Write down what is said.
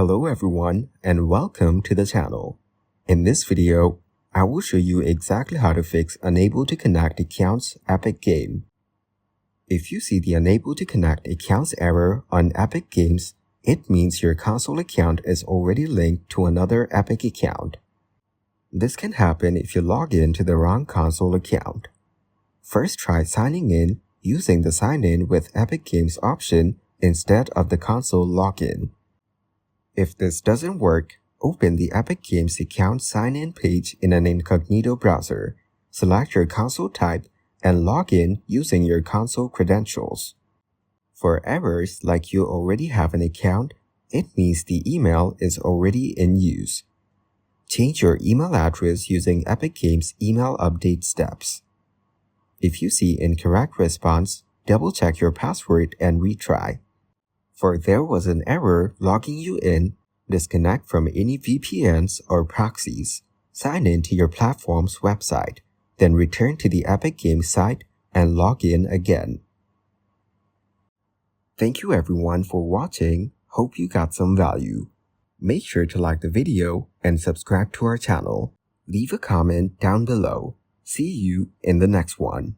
Hello everyone and welcome to the channel. In this video, I will show you exactly how to fix Unable to Connect Accounts Epic Game. If you see the Unable to Connect Accounts error on Epic Games, it means your console account is already linked to another Epic account. This can happen if you log in to the wrong console account. First, try signing in using the Sign In with Epic Games option instead of the console login. If this doesn't work, open the Epic Games account sign-in page in an incognito browser, select your console type, and log in using your console credentials. For errors like you already have an account, it means the email is already in use. Change your email address using Epic Games email update steps. If you see incorrect response, double-check your password and retry. For there was an error logging you in, disconnect from any VPNs or proxies, sign in to your platform's website, then return to the Epic Games site and log in again. Thank you everyone for watching. Hope you got some value. Make sure to like the video and subscribe to our channel. Leave a comment down below. See you in the next one.